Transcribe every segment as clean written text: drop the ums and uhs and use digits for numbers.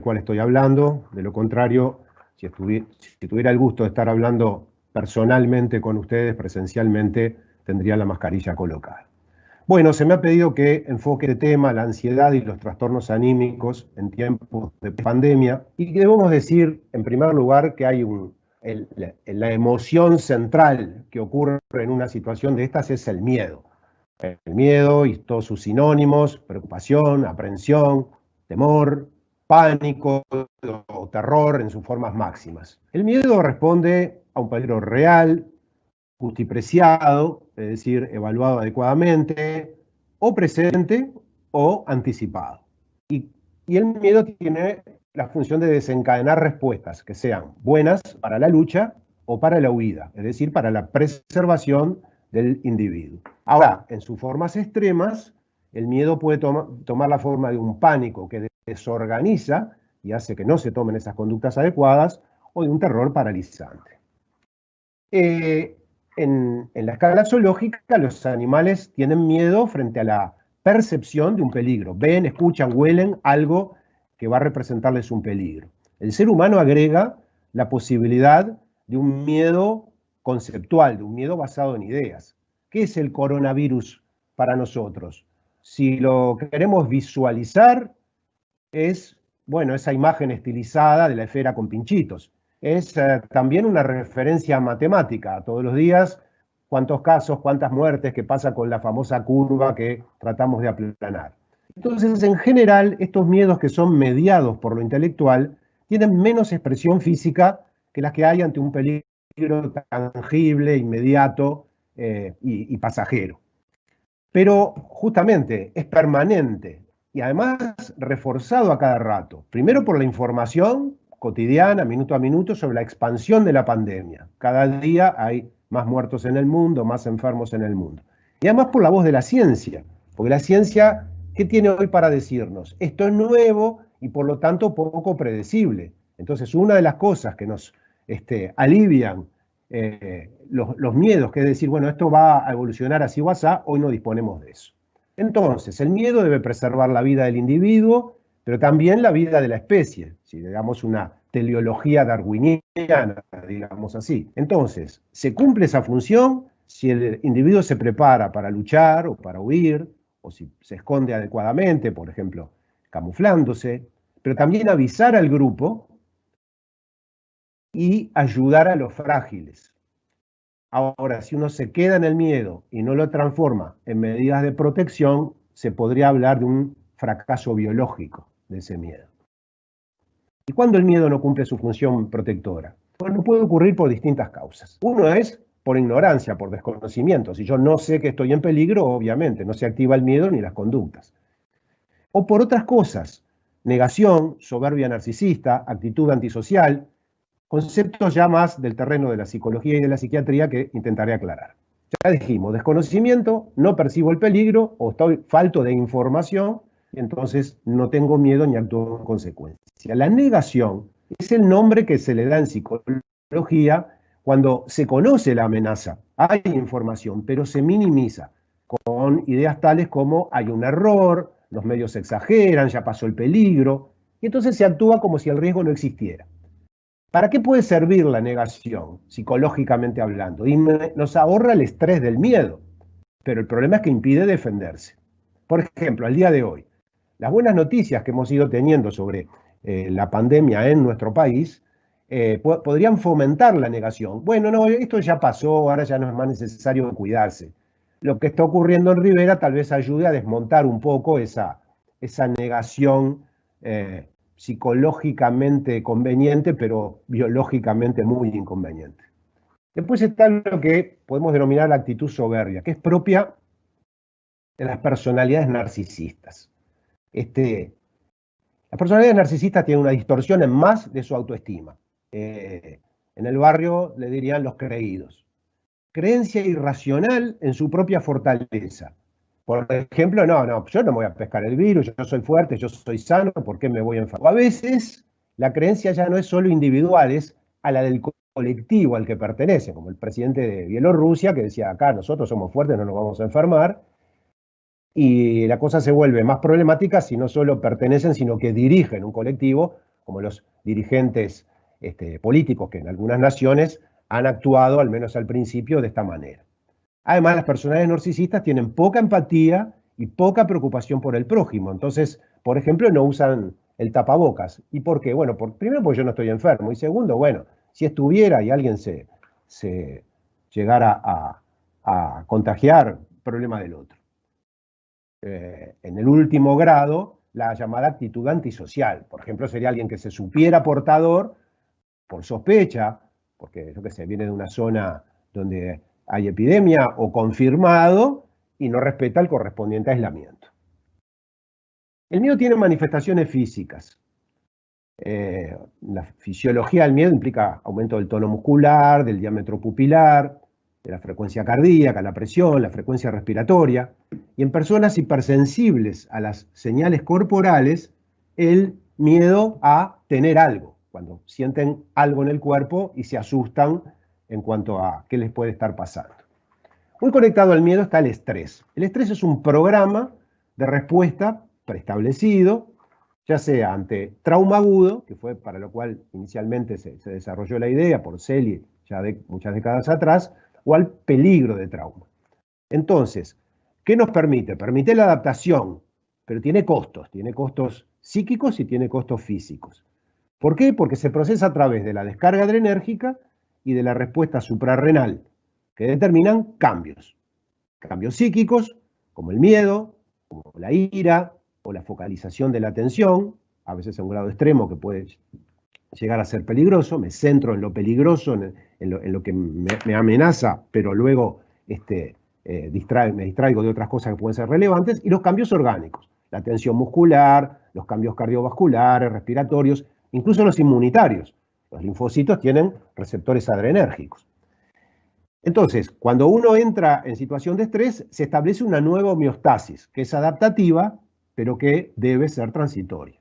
cual estoy hablando. De lo contrario, si tuviera el gusto de estar hablando personalmente con ustedes, presencialmente, tendría la mascarilla colocada. Bueno, se me ha pedido que enfoque el tema, la ansiedad y los trastornos anímicos en tiempos de pandemia, y debemos decir, en primer lugar, que hay la emoción central que ocurre en una situación de estas es el miedo. El miedo y todos sus sinónimos: preocupación, aprensión, temor, pánico o terror en sus formas máximas. El miedo responde a un peligro real, justipreciado, es decir, evaluado adecuadamente, o presente o anticipado. Y el miedo tiene la función de desencadenar respuestas que sean buenas para la lucha o para la huida, es decir, para la preservación del individuo. Ahora, en sus formas extremas, el miedo puede tomar la forma de un pánico que desorganiza y hace que no se tomen esas conductas adecuadas, o de un terror paralizante. En la escala zoológica, los animales tienen miedo frente a la percepción de un peligro. Ven, escuchan, huelen algo que va a representarles un peligro. El ser humano agrega la posibilidad de un miedo conceptual, de un miedo basado en ideas. ¿Qué es el coronavirus para nosotros? Si lo queremos visualizar, es, bueno, esa imagen estilizada de la esfera con pinchitos. Es también una referencia matemática. Todos los días, cuántos casos, cuántas muertes, que pasa con la famosa curva que tratamos de aplanar. Entonces, en general, estos miedos que son mediados por lo intelectual tienen menos expresión física que las que hay ante un peligro tangible, inmediato y pasajero. Pero justamente es permanente y además reforzado a cada rato. Primero por la información cotidiana, minuto a minuto, sobre la expansión de la pandemia. Cada día hay más muertos en el mundo, más enfermos en el mundo. Y además por la voz de la ciencia, porque la ciencia, ¿qué tiene hoy para decirnos? Esto es nuevo y por lo tanto poco predecible. Entonces, una de las cosas que nos alivian los miedos, que es decir, bueno, esto va a evolucionar así o asá, hoy no disponemos de eso. Entonces, el miedo debe preservar la vida del individuo, pero también la vida de la especie, si le damos una teleología darwiniana, digamos así. Entonces, se cumple esa función si el individuo se prepara para luchar o para huir, o si se esconde adecuadamente, por ejemplo, camuflándose, pero también avisar al grupo y ayudar a los frágiles. Ahora, si uno se queda en el miedo y no lo transforma en medidas de protección, se podría hablar de un fracaso biológico de ese miedo. ¿Y cuándo el miedo no cumple su función protectora? Bueno, puede ocurrir por distintas causas. Uno es por ignorancia, por desconocimiento. Si yo no sé que estoy en peligro, obviamente no se activa el miedo ni las conductas. O por otras cosas: negación, soberbia narcisista, actitud antisocial, conceptos ya más del terreno de la psicología y de la psiquiatría que intentaré aclarar. Ya dijimos, desconocimiento, no percibo el peligro o falto de información y entonces no tengo miedo ni actúo en consecuencia. La negación es el nombre que se le da en psicología cuando se conoce la amenaza, hay información, pero se minimiza con ideas tales como hay un error, los medios exageran, ya pasó el peligro, y entonces se actúa como si el riesgo no existiera. ¿Para qué puede servir la negación, psicológicamente hablando? Y nos ahorra el estrés del miedo, pero el problema es que impide defenderse. Por ejemplo, al día de hoy, las buenas noticias que hemos ido teniendo sobre la pandemia en nuestro país podrían fomentar la negación. Bueno, no, esto ya pasó, ahora ya no es más necesario cuidarse. Lo que está ocurriendo en Rivera tal vez ayude a desmontar un poco esa negación psicológicamente conveniente, pero biológicamente muy inconveniente. Después está lo que podemos denominar la actitud soberbia, que es propia de las personalidades narcisistas. Las personalidades narcisistas tienen una distorsión en más de su autoestima. En el barrio le dirían los creídos. Creencia irracional en su propia fortaleza. Por ejemplo, no, yo no me voy a pescar el virus, yo soy fuerte, yo soy sano, ¿por qué me voy a enfermar? A veces la creencia ya no es solo individual, es a la del colectivo al que pertenece, como el presidente de Bielorrusia que decía, acá nosotros somos fuertes, no nos vamos a enfermar, y la cosa se vuelve más problemática si no solo pertenecen, sino que dirigen un colectivo, como los dirigentes políticos que en algunas naciones han actuado, al menos al principio, de esta manera. Además, las personalidades narcisistas tienen poca empatía y poca preocupación por el prójimo. Entonces, por ejemplo, no usan el tapabocas. ¿Y por qué? Bueno, primero porque yo no estoy enfermo. Y segundo, bueno, si estuviera y alguien se llegara a contagiar, problema del otro. En el último grado, la llamada actitud antisocial. Por ejemplo, sería alguien que se supiera portador por sospecha, porque yo qué sé, viene de una zona donde hay epidemia o confirmado y no respeta el correspondiente aislamiento. El miedo tiene manifestaciones físicas. La fisiología del miedo implica aumento del tono muscular, del diámetro pupilar, de la frecuencia cardíaca, la presión, la frecuencia respiratoria. Y en personas hipersensibles a las señales corporales, el miedo a tener algo, cuando sienten algo en el cuerpo y se asustan en cuanto a qué les puede estar pasando. Muy conectado al miedo está el estrés. El estrés es un programa de respuesta preestablecido, ya sea ante trauma agudo, que fue para lo cual inicialmente se desarrolló la idea por Selye ya de muchas décadas atrás, o al peligro de trauma. Entonces, ¿qué nos permite? Permite la adaptación, pero tiene costos psíquicos y tiene costos físicos. ¿Por qué? Porque se procesa a través de la descarga adrenérgica y de la respuesta suprarrenal, que determinan cambios psíquicos, como el miedo, como la ira, o la focalización de la atención, a veces a un grado extremo que puede llegar a ser peligroso, me centro en lo peligroso, en lo que me amenaza, pero luego me distraigo de otras cosas que pueden ser relevantes, y los cambios orgánicos, la tensión muscular, los cambios cardiovasculares, respiratorios, incluso los inmunitarios. Los linfocitos tienen receptores adrenérgicos. Entonces, cuando uno entra en situación de estrés, se establece una nueva homeostasis, que es adaptativa, pero que debe ser transitoria.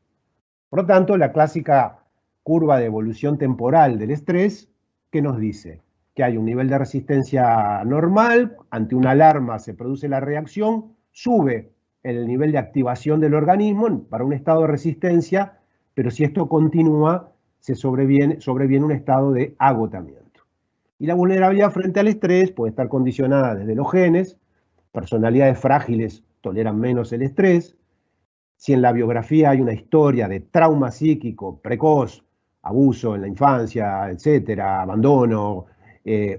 Por lo tanto, la clásica curva de evolución temporal del estrés, ¿qué nos dice? Que hay un nivel de resistencia normal, ante una alarma se produce la reacción, sube el nivel de activación del organismo para un estado de resistencia, pero si esto continúa, sobreviene un estado de agotamiento. Y la vulnerabilidad frente al estrés puede estar condicionada desde los genes, personalidades frágiles toleran menos el estrés. Si en la biografía hay una historia de trauma psíquico precoz, abuso en la infancia, etcétera, abandono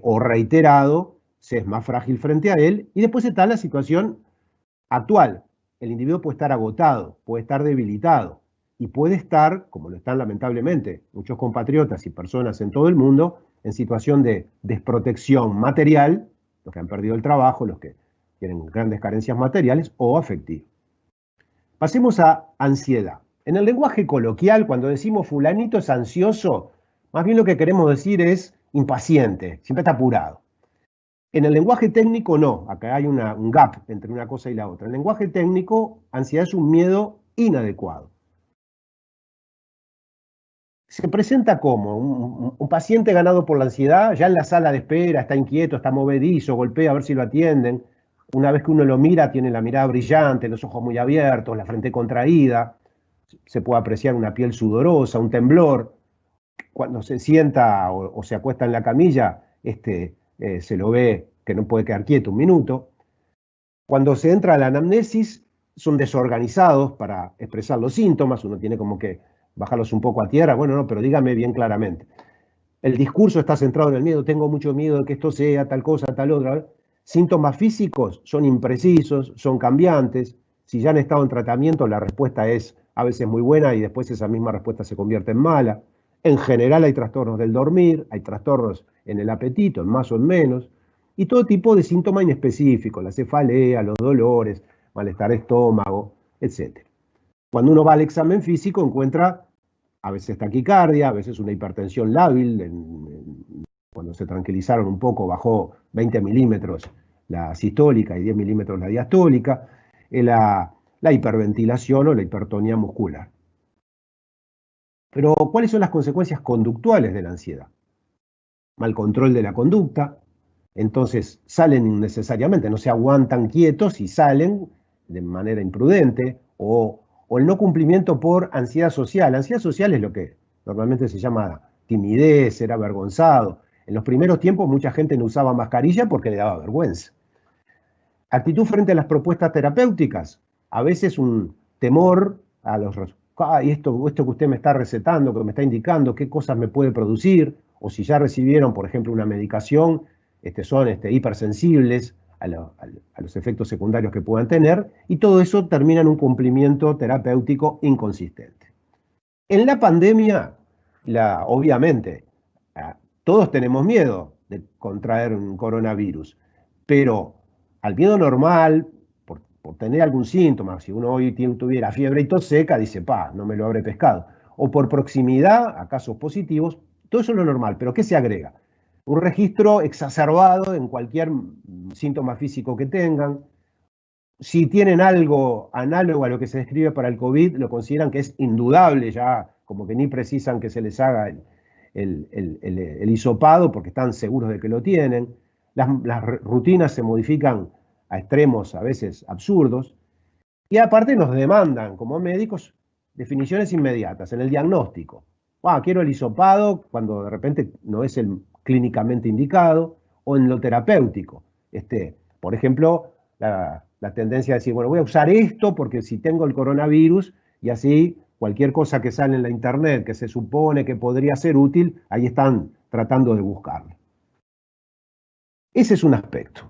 o reiterado, se es más frágil frente a él. Y después está la situación actual. El individuo puede estar agotado, puede estar debilitado y puede estar, como lo están lamentablemente muchos compatriotas y personas en todo el mundo, en situación de desprotección material, los que han perdido el trabajo, los que tienen grandes carencias materiales o afectivas. Pasemos a ansiedad. En el lenguaje coloquial, cuando decimos fulanito es ansioso, más bien lo que queremos decir es impaciente, siempre está apurado. En el lenguaje técnico no, acá hay un gap entre una cosa y la otra. En el lenguaje técnico, ansiedad es un miedo inadecuado. Se presenta como un paciente ganado por la ansiedad, ya en la sala de espera, está inquieto, está movedizo, golpea a ver si lo atienden. Una vez que uno lo mira, tiene la mirada brillante, los ojos muy abiertos, la frente contraída, se puede apreciar una piel sudorosa, un temblor. Cuando se sienta o se acuesta en la camilla, se lo ve que no puede quedar quieto un minuto. Cuando se entra a la anamnesis, son desorganizados para expresar los síntomas, uno tiene como que bajarlos un poco a tierra, bueno, no, pero dígame bien claramente. El discurso está centrado en el miedo, tengo mucho miedo de que esto sea tal cosa, tal otra. Síntomas físicos son imprecisos, son cambiantes. Si ya han estado en tratamiento, la respuesta es a veces muy buena y después esa misma respuesta se convierte en mala. En general hay trastornos del dormir, hay trastornos en el apetito, en más o en menos, y todo tipo de síntomas inespecíficos, la cefalea, los dolores, malestar de estómago, etc. Cuando uno va al examen físico encuentra a veces taquicardia, a veces una hipertensión lábil. Cuando se tranquilizaron un poco bajó 20 milímetros la sistólica y 10 milímetros la diastólica, la hiperventilación o la hipertonía muscular. Pero, ¿cuáles son las consecuencias conductuales de la ansiedad? Mal control de la conducta, entonces salen innecesariamente, no se aguantan quietos y salen de manera imprudente o o el no cumplimiento por ansiedad social. Ansiedad social es lo que normalmente se llama timidez, ser avergonzado. En los primeros tiempos mucha gente no usaba mascarilla porque le daba vergüenza. Actitud frente a las propuestas terapéuticas. A veces un temor a los esto que usted me está recetando, que me está indicando, qué cosas me puede producir, o si ya recibieron, por ejemplo, una medicación, son hipersensibles a los efectos secundarios que puedan tener, y todo eso termina en un cumplimiento terapéutico inconsistente. En la pandemia, obviamente, todos tenemos miedo de contraer un coronavirus, pero al miedo normal, por tener algún síntoma, si uno hoy tuviera fiebre y tos seca, dice, no me lo habré pescado. O por proximidad a casos positivos, todo eso es lo normal, pero ¿qué se agrega? Un registro exacerbado en cualquier síntoma físico que tengan. Si tienen algo análogo a lo que se describe para el COVID, lo consideran que es indudable, ya como que ni precisan que se les haga el hisopado porque están seguros de que lo tienen. Las rutinas se modifican a extremos a veces absurdos, y aparte nos demandan como médicos definiciones inmediatas en el diagnóstico. Quiero el hisopado cuando de repente no es el clínicamente indicado, o en lo terapéutico. Por ejemplo, la tendencia a decir, bueno, voy a usar esto porque si tengo el coronavirus, y así cualquier cosa que sale en la internet que se supone que podría ser útil, ahí están tratando de buscarlo. Ese es un aspecto,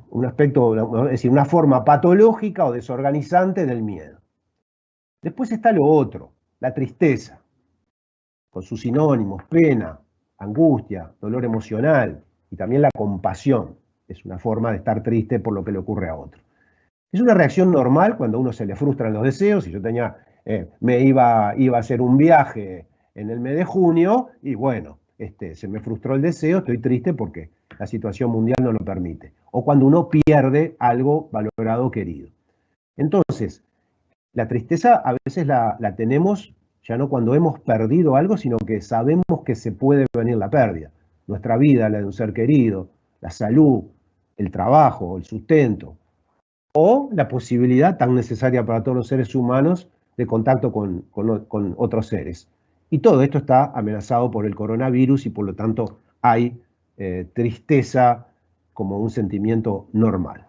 es decir, una forma patológica o desorganizante del miedo. Después está lo otro, la tristeza, con sus sinónimos, pena, angustia, dolor emocional, y también la compasión. Es una forma de estar triste por lo que le ocurre a otro. Es una reacción normal cuando a uno se le frustran los deseos. Si yo me iba a hacer un viaje en el mes de junio, y bueno, se me frustró el deseo, estoy triste porque la situación mundial no lo permite. O cuando uno pierde algo valorado, querido. Entonces, la tristeza a veces la tenemos ya no cuando hemos perdido algo, sino que sabemos que se puede venir la pérdida. Nuestra vida, la de un ser querido, la salud, el trabajo, el sustento, o la posibilidad tan necesaria para todos los seres humanos de contacto con otros seres. Y todo esto está amenazado por el coronavirus y por lo tanto hay tristeza como un sentimiento normal.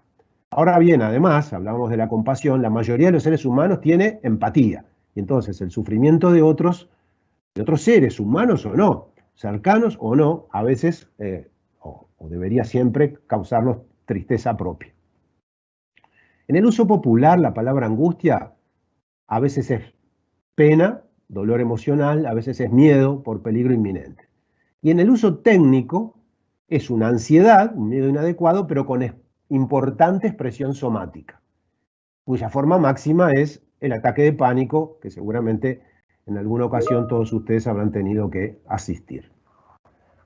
Ahora bien, además, hablamos de la compasión, la mayoría de los seres humanos tiene empatía. Y entonces el sufrimiento de otros seres humanos o no, cercanos o no, a veces, o debería siempre, causarnos tristeza propia. En el uso popular, la palabra angustia a veces es pena, dolor emocional, a veces es miedo por peligro inminente. Y en el uso técnico es una ansiedad, un miedo inadecuado, pero con importante expresión somática, cuya forma máxima es el ataque de pánico, que seguramente en alguna ocasión todos ustedes habrán tenido que asistir.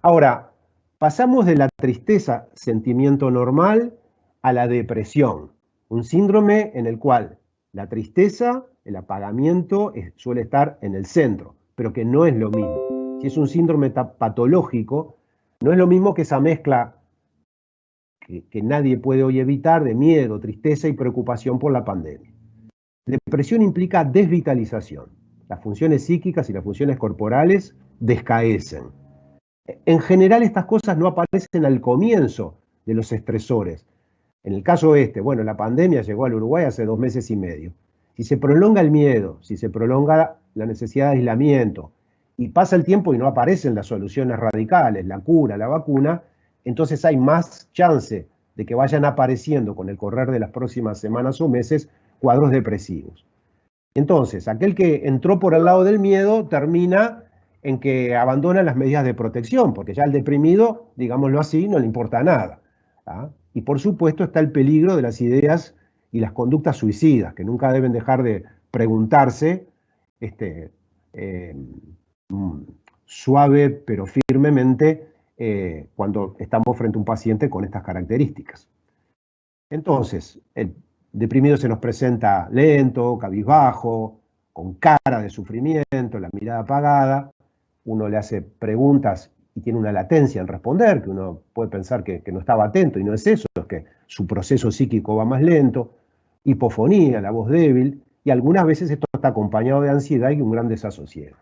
Ahora, pasamos de la tristeza, sentimiento normal, a la depresión, un síndrome en el cual la tristeza, el apagamiento, suele estar en el centro, pero que no es lo mismo. Si es un síndrome patológico, no es lo mismo que esa mezcla que nadie puede hoy evitar de miedo, tristeza y preocupación por la pandemia. Depresión implica desvitalización. Las funciones psíquicas y las funciones corporales descaecen. En general estas cosas no aparecen al comienzo de los estresores. En el caso bueno, la pandemia llegó al Uruguay hace 2 meses y medio. Si se prolonga el miedo, si se prolonga la necesidad de aislamiento, y pasa el tiempo y no aparecen las soluciones radicales, la cura, la vacuna, entonces hay más chance de que vayan apareciendo con el correr de las próximas semanas o meses cuadros depresivos. Entonces, aquel que entró por el lado del miedo termina en que abandona las medidas de protección, porque ya al deprimido, digámoslo así, no le importa nada. Y por supuesto está el peligro de las ideas y las conductas suicidas, que nunca deben dejar de preguntarse, suave pero firmemente, cuando estamos frente a un paciente con estas características. Entonces, el deprimido se nos presenta lento, cabizbajo, con cara de sufrimiento, la mirada apagada. Uno le hace preguntas y tiene una latencia en responder, que uno puede pensar que no estaba atento, y no es eso, es que su proceso psíquico va más lento, hipofonía, la voz débil, y algunas veces esto está acompañado de ansiedad y un gran desasosiego.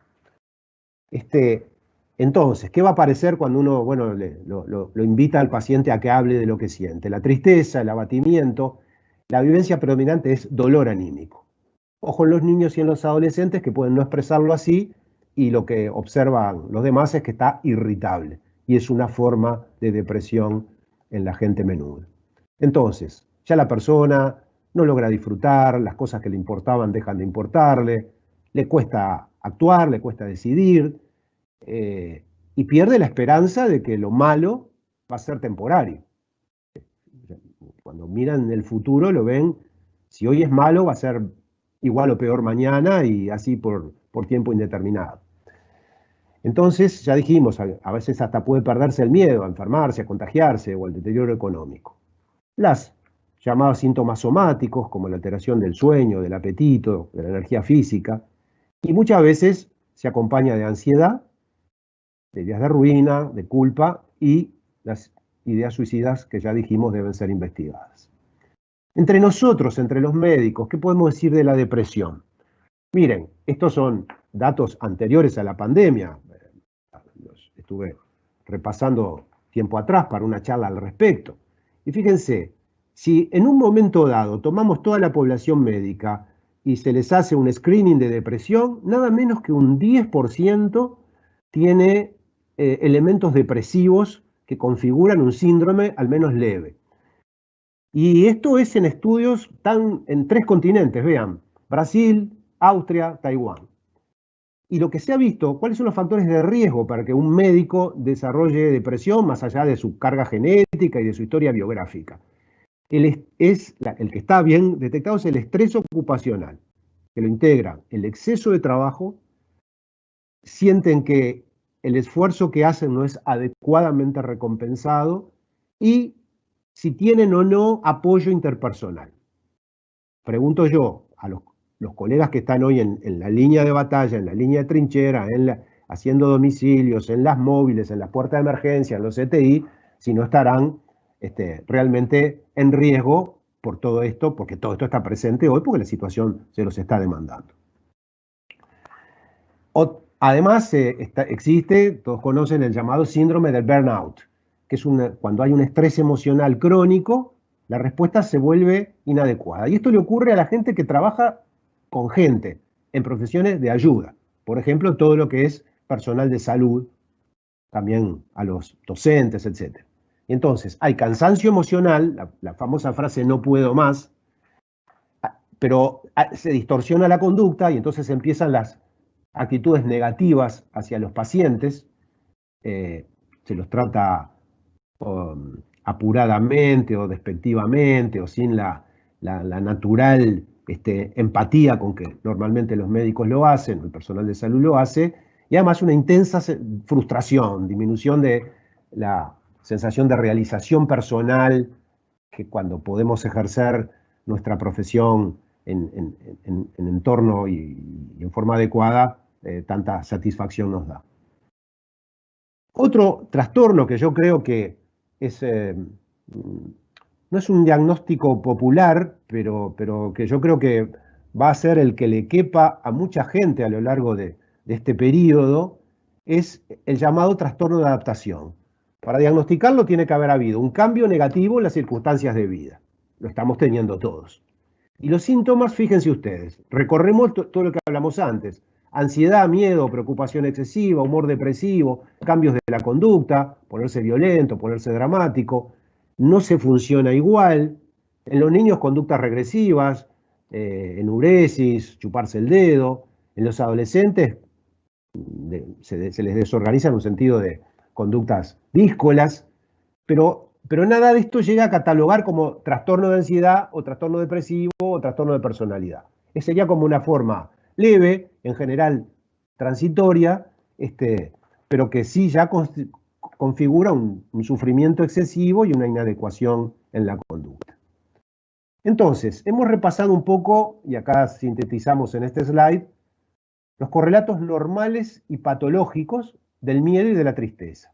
Entonces, ¿qué va a aparecer cuando uno, bueno, lo invita al paciente a que hable de lo que siente? La tristeza, el abatimiento, la vivencia predominante es dolor anímico. Ojo en los niños y en los adolescentes que pueden no expresarlo así y lo que observan los demás es que está irritable y es una forma de depresión en la gente menuda. Entonces, ya la persona no logra disfrutar, las cosas que le importaban dejan de importarle, le cuesta actuar, le cuesta decidir, y pierde la esperanza de que lo malo va a ser temporario. Cuando miran el futuro lo ven, si hoy es malo va a ser igual o peor mañana y así por tiempo indeterminado. Entonces, ya dijimos, a veces hasta puede perderse el miedo a enfermarse, a contagiarse o al deterioro económico. Las llamados síntomas somáticos, como la alteración del sueño, del apetito, de la energía física, y muchas veces se acompaña de ansiedad, de ideas de ruina, de culpa y las ideas suicidas que ya dijimos deben ser investigadas. Entre nosotros, entre los médicos, ¿qué podemos decir de la depresión? Miren, estos son datos anteriores a la pandemia. Los estuve repasando tiempo atrás para una charla al respecto. Y fíjense, si en un momento dado tomamos toda la población médica y se les hace un screening de depresión, nada menos que un 10% tiene elementos depresivos que configuran un síndrome al menos leve. Y esto es en estudios en 3 continentes, vean, Brasil, Austria, Taiwán. Y lo que se ha visto, ¿cuáles son los factores de riesgo para que un médico desarrolle depresión más allá de su carga genética y de su historia biográfica? El que está bien detectado es el estrés ocupacional, que lo integra el exceso de trabajo, sienten que el esfuerzo que hacen no es adecuadamente recompensado y si tienen o no apoyo interpersonal. Pregunto yo a los colegas que están hoy en la línea de batalla, en la línea de trinchera, haciendo domicilios, en las móviles, en las puertas de emergencia, en los CTI, si no estarán realmente en riesgo por todo esto, porque todo esto está presente hoy, porque la situación se los está demandando. Además, existe, todos conocen el llamado síndrome del burnout, que es cuando hay un estrés emocional crónico, la respuesta se vuelve inadecuada. Y esto le ocurre a la gente que trabaja con gente en profesiones de ayuda. Por ejemplo, todo lo que es personal de salud, también a los docentes, etc. Y entonces, hay cansancio emocional, la famosa frase no puedo más, pero se distorsiona la conducta y entonces empiezan las actitudes negativas hacia los pacientes, se los trata apuradamente o despectivamente o sin la natural empatía con que normalmente los médicos lo hacen, el personal de salud lo hace, y además una intensa frustración, disminución de la sensación de realización personal, que cuando podemos ejercer nuestra profesión en entorno y en forma adecuada, tanta satisfacción nos da. Otro trastorno que yo creo que no es un diagnóstico popular, pero que yo creo que va a ser el que le quepa a mucha gente a lo largo de este periodo, es el llamado trastorno de adaptación. Para diagnosticarlo tiene que haber habido un cambio negativo en las circunstancias de vida. Lo estamos teniendo todos. Y los síntomas, fíjense ustedes, recorremos todo lo que hablamos antes. Ansiedad, miedo, preocupación excesiva, humor depresivo, cambios de la conducta, ponerse violento, ponerse dramático, no se funciona igual. En los niños, conductas regresivas, enuresis, chuparse el dedo. En los adolescentes, se les desorganiza en un sentido de conductas díscolas, pero nada de esto llega a catalogar como trastorno de ansiedad o trastorno depresivo o trastorno de personalidad. Sería como una forma leve, en general transitoria, pero que sí ya configura un sufrimiento excesivo y una inadecuación en la conducta. Entonces, hemos repasado un poco, y acá sintetizamos en este slide, los correlatos normales y patológicos del miedo y de la tristeza.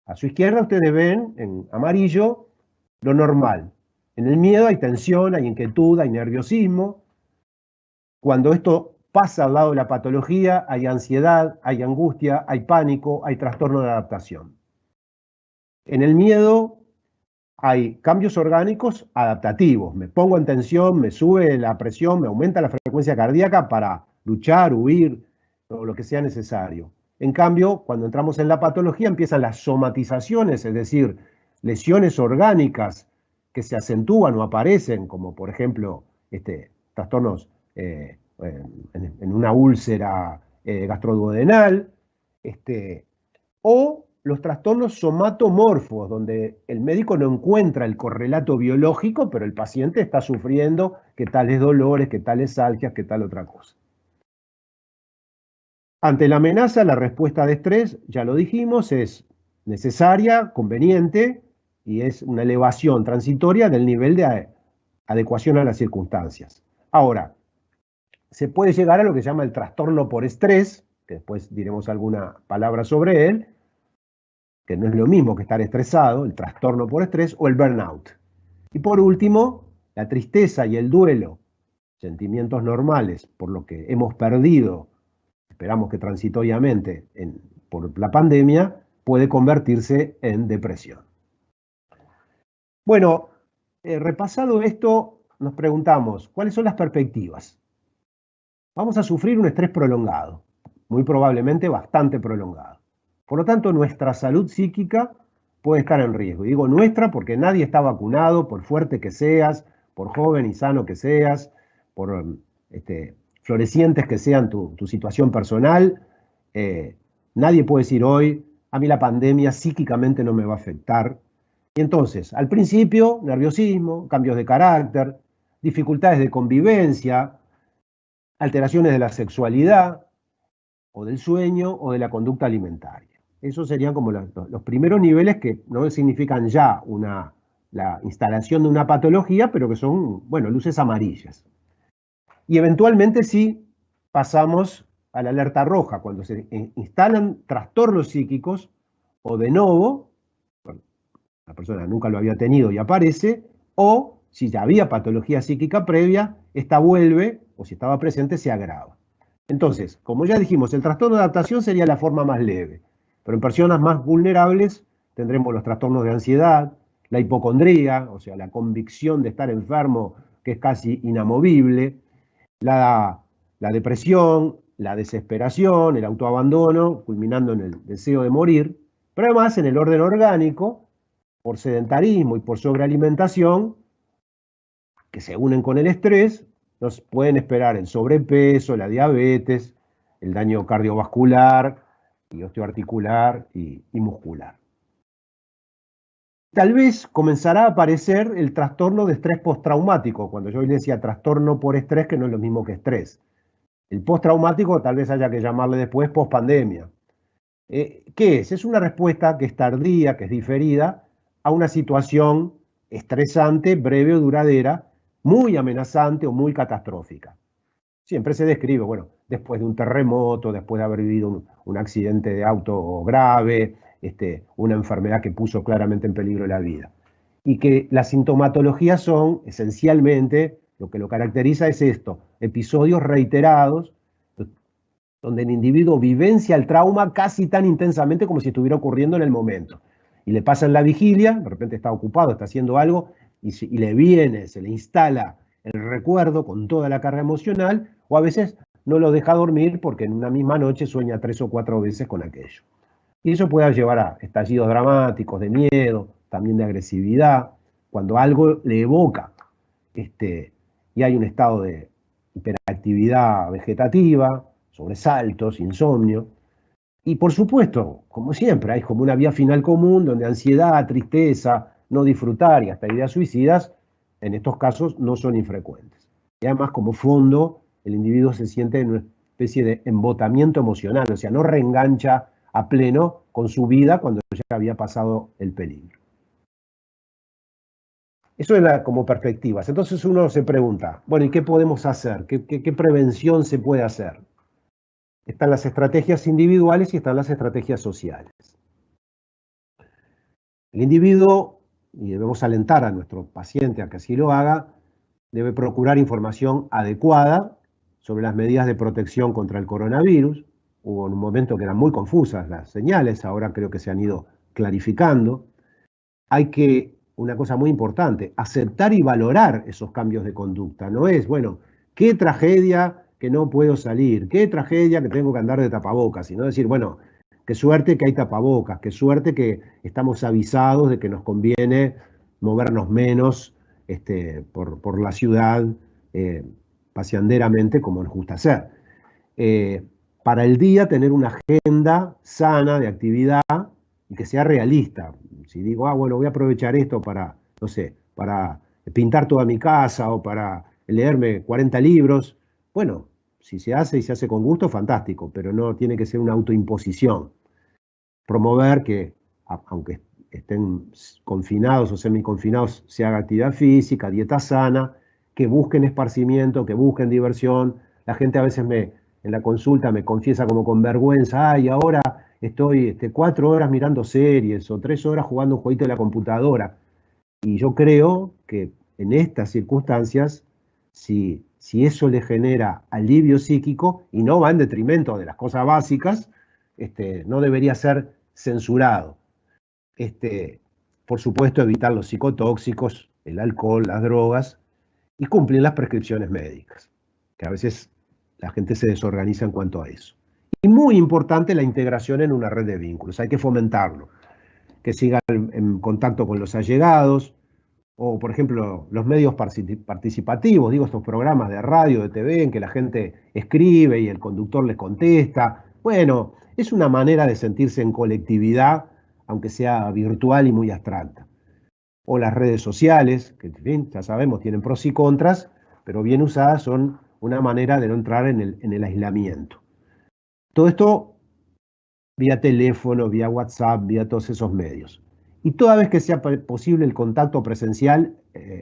A su izquierda ustedes ven en amarillo lo normal. En el miedo hay tensión, hay inquietud, hay nerviosismo. Cuando esto pasa al lado de la patología, hay ansiedad, hay angustia, hay pánico, hay trastorno de adaptación. En el miedo hay cambios orgánicos adaptativos. Me pongo en tensión, me sube la presión, me aumenta la frecuencia cardíaca para luchar, huir, o lo que sea necesario. En cambio, cuando entramos en la patología empiezan las somatizaciones, es decir, lesiones orgánicas que se acentúan o aparecen, como por ejemplo trastornos en una úlcera gastroduodenal, o los trastornos somatomorfos, donde el médico no encuentra el correlato biológico, pero el paciente está sufriendo que tales dolores, que tales algias, que tal otra cosa. Ante la amenaza, la respuesta de estrés, ya lo dijimos, es necesaria, conveniente, y es una elevación transitoria del nivel de adecuación a las circunstancias. Ahora, se puede llegar a lo que se llama el trastorno por estrés, que después diremos alguna palabra sobre él, que no es lo mismo que estar estresado, el trastorno por estrés, o el burnout. Y por último, la tristeza y el duelo, sentimientos normales por lo que hemos perdido, esperamos que transitoriamente, por la pandemia, puede convertirse en depresión. Bueno, repasado esto, nos preguntamos, ¿cuáles son las perspectivas? Vamos a sufrir un estrés prolongado, muy probablemente bastante prolongado. Por lo tanto, nuestra salud psíquica puede estar en riesgo. Y digo nuestra porque nadie está vacunado, por fuerte que seas, por joven y sano que seas, por florecientes que sean tu situación personal. Nadie puede decir hoy, a mí la pandemia psíquicamente no me va a afectar. Y entonces, al principio, nerviosismo, cambios de carácter, dificultades de convivencia, alteraciones de la sexualidad, o del sueño, o de la conducta alimentaria. Esos serían como los primeros niveles que no significan ya la instalación de una patología, pero que son, bueno, luces amarillas. Y eventualmente sí pasamos a la alerta roja, cuando se instalan trastornos psíquicos, o de novo, bueno, la persona nunca lo había tenido y aparece, o si ya había patología psíquica previa, esta vuelve, o si estaba presente, se agrava. Entonces, como ya dijimos, el trastorno de adaptación sería la forma más leve, pero en personas más vulnerables tendremos los trastornos de ansiedad, la hipocondría, o sea, la convicción de estar enfermo que es casi inamovible, la depresión, la desesperación, el autoabandono, culminando en el deseo de morir, pero además en el orden orgánico, por sedentarismo y por sobrealimentación, que se unen con el estrés, nos pueden esperar el sobrepeso, la diabetes, el daño cardiovascular y osteoarticular y muscular. Tal vez comenzará a aparecer el trastorno de estrés postraumático, cuando yo hoy decía trastorno por estrés, que no es lo mismo que estrés. El postraumático tal vez haya que llamarle después pospandemia. ¿Qué es? Es una respuesta que es tardía, que es diferida a una situación estresante, breve o duradera, muy amenazante o muy catastrófica. Siempre se describe, bueno, después de un terremoto, después de haber vivido un accidente de auto grave, una enfermedad que puso claramente en peligro la vida. Y que las sintomatologías son, esencialmente, lo que lo caracteriza es esto, episodios reiterados, donde el individuo vivencia el trauma casi tan intensamente como si estuviera ocurriendo en el momento. Y le pasa en la vigilia, de repente está ocupado, está haciendo algo, y le viene, se le instala el recuerdo con toda la carga emocional, o a veces no lo deja dormir porque en una misma noche sueña 3 o 4 veces con aquello. Y eso puede llevar a estallidos dramáticos de miedo, también de agresividad, cuando algo le evoca, y hay un estado de hiperactividad vegetativa, sobresaltos, insomnio. Y por supuesto, como siempre, hay como una vía final común donde ansiedad, tristeza, no disfrutar y hasta ideas suicidas, en estos casos no son infrecuentes. Y además, como fondo, el individuo se siente en una especie de embotamiento emocional, o sea, no reengancha a pleno con su vida cuando ya había pasado el peligro. Eso es como perspectivas. Entonces uno se pregunta, bueno, ¿y qué podemos hacer? ¿Qué prevención se puede hacer? Están las estrategias individuales y están las estrategias sociales. El individuo, y debemos alentar a nuestro paciente a que así lo haga, debe procurar información adecuada sobre las medidas de protección contra el coronavirus. Hubo en un momento que eran muy confusas las señales, ahora creo que se han ido clarificando. Hay que, una cosa muy importante, aceptar y valorar esos cambios de conducta. No es, bueno, qué tragedia que no puedo salir, qué tragedia que tengo que andar de tapabocas, sino decir, bueno, qué suerte que hay tapabocas, qué suerte que estamos avisados de que nos conviene movernos menos por la ciudad paseanderamente como nos gusta hacer. Para el día tener una agenda sana de actividad y que sea realista. Si digo, bueno, voy a aprovechar esto para, no sé, para pintar toda mi casa o para leerme 40 libros, bueno, si se hace y se hace con gusto, fantástico, pero no tiene que ser una autoimposición. Promover que, aunque estén confinados o semiconfinados, se haga actividad física, dieta sana, que busquen esparcimiento, que busquen diversión. La gente a veces en la consulta me confiesa como con vergüenza, ay, ahora estoy 4 horas mirando series o 3 horas jugando un jueguito de la computadora. Y yo creo que en estas circunstancias, si eso le genera alivio psíquico y no va en detrimento de las cosas básicas, no debería ser censurado. Por supuesto, evitar los psicotóxicos, el alcohol, las drogas y cumplir las prescripciones médicas, que a veces la gente se desorganiza en cuanto a eso. Y muy importante la integración en una red de vínculos, hay que fomentarlo, que sigan en contacto con los allegados, o por ejemplo los medios participativos, digo estos programas de radio, de TV, en que la gente escribe y el conductor les contesta. Bueno, es una manera de sentirse en colectividad, aunque sea virtual y muy abstracta. O las redes sociales, que en fin, ya sabemos, tienen pros y contras, pero bien usadas son una manera de no entrar en el aislamiento. Todo esto vía teléfono, vía WhatsApp, vía todos esos medios. Y toda vez que sea posible el contacto presencial,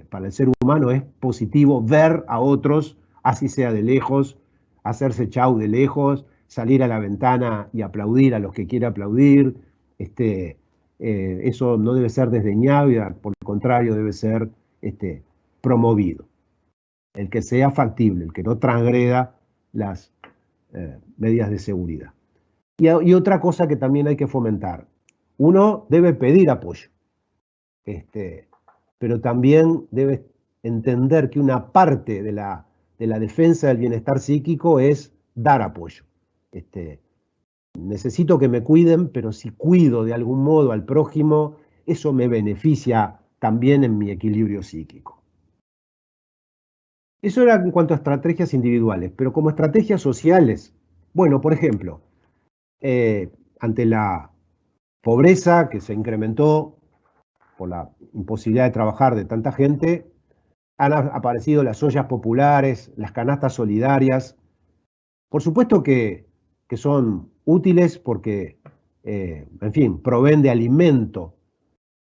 para el ser humano es positivo ver a otros, así sea de lejos, hacerse chau de lejos, salir a la ventana y aplaudir a los que quiera aplaudir. Eso no debe ser desdeñado, por el contrario, debe ser promovido. El que sea factible, el que no transgreda las medidas de seguridad. Y otra cosa que también hay que fomentar, uno debe pedir apoyo, pero también debe entender que una parte de la defensa del bienestar psíquico es dar apoyo. Necesito que me cuiden, pero si cuido de algún modo al prójimo, eso me beneficia también en mi equilibrio psíquico. Eso era en cuanto a estrategias individuales, pero como estrategias sociales, bueno, por ejemplo, ante la pobreza que se incrementó por la imposibilidad de trabajar de tanta gente, han aparecido las ollas populares, las canastas solidarias. Por supuesto que son útiles porque, en fin, proveen de alimento,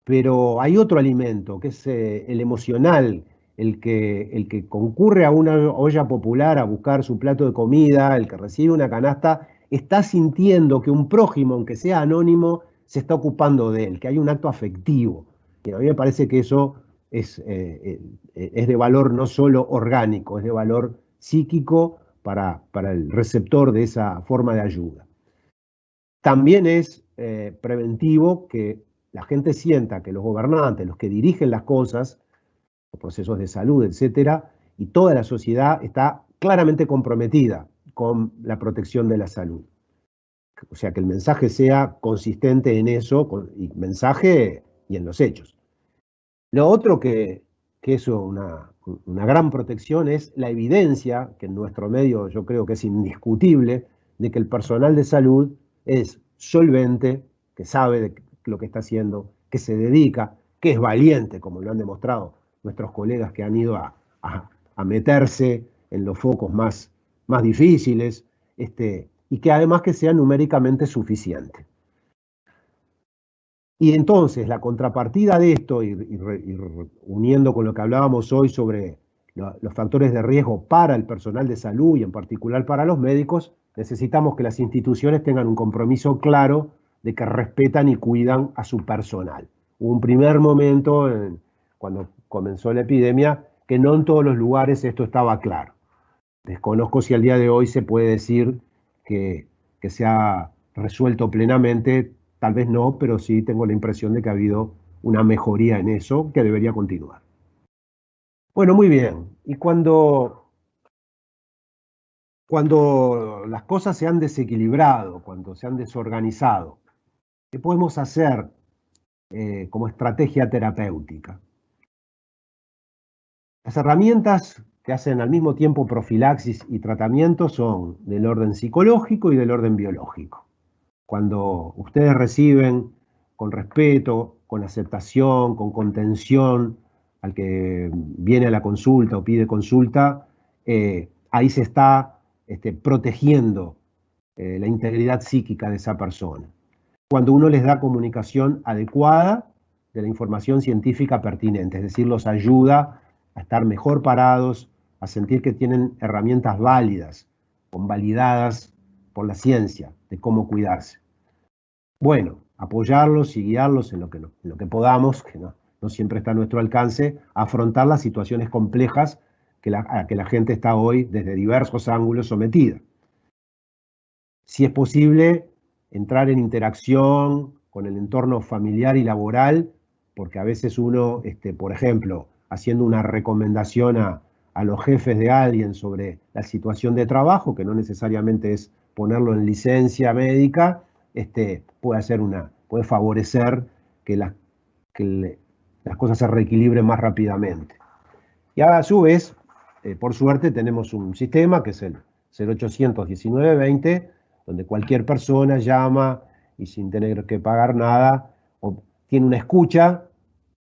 pero hay otro alimento, que es el emocional, el que concurre a una olla popular a buscar su plato de comida, el que recibe una canasta, está sintiendo que un prójimo, aunque sea anónimo, se está ocupando de él, que hay un acto afectivo. Y a mí me parece que eso es de valor no solo orgánico, es de valor psíquico para el receptor de esa forma de ayuda. También es preventivo que la gente sienta que los gobernantes, los que dirigen las cosas, los procesos de salud, etcétera, y toda la sociedad está claramente comprometida con la protección de la salud. O sea, que el mensaje sea consistente en eso, y mensaje y en los hechos. Lo otro que es una gran protección es la evidencia, que en nuestro medio yo creo que es indiscutible, de que el personal de salud es solvente, que sabe de lo que está haciendo, que se dedica, que es valiente, como lo han demostrado nuestros colegas que han ido a meterse en los focos más difíciles, y que además que sea numéricamente suficiente. Y entonces la contrapartida de esto, y uniendo con lo que hablábamos hoy sobre los factores de riesgo para el personal de salud y en particular para los médicos, necesitamos que las instituciones tengan un compromiso claro de que respetan y cuidan a su personal. Hubo un primer momento, cuando comenzó la epidemia, que no en todos los lugares esto estaba claro. Desconozco si al día de hoy se puede decir que se ha resuelto plenamente, tal vez no, pero sí tengo la impresión de que ha habido una mejoría en eso que debería continuar. Bueno, muy bien. Y cuando las cosas se han desequilibrado, cuando se han desorganizado, ¿qué podemos hacer como estrategia terapéutica? Las herramientas que hacen al mismo tiempo profilaxis y tratamiento son del orden psicológico y del orden biológico. Cuando ustedes reciben con respeto, con aceptación, con contención al que viene a la consulta o pide consulta, ahí se está protegiendo la integridad psíquica de esa persona. Cuando uno les da comunicación adecuada de la información científica pertinente, es decir, los ayuda a estar mejor parados, a sentir que tienen herramientas válidas, convalidadas por la ciencia de cómo cuidarse. Bueno, apoyarlos y guiarlos en lo que podamos, que no siempre está a nuestro alcance, a afrontar las situaciones complejas a que la gente está hoy desde diversos ángulos sometida. Si es posible, entrar en interacción con el entorno familiar y laboral, porque a veces uno, por ejemplo, haciendo una recomendación a los jefes de alguien sobre la situación de trabajo, que no necesariamente es ponerlo en licencia médica, puede favorecer que las cosas se reequilibren más rápidamente. Y a su vez, por suerte, tenemos un sistema que es el 0800 1920, donde cualquier persona llama y sin tener que pagar nada, o tiene una escucha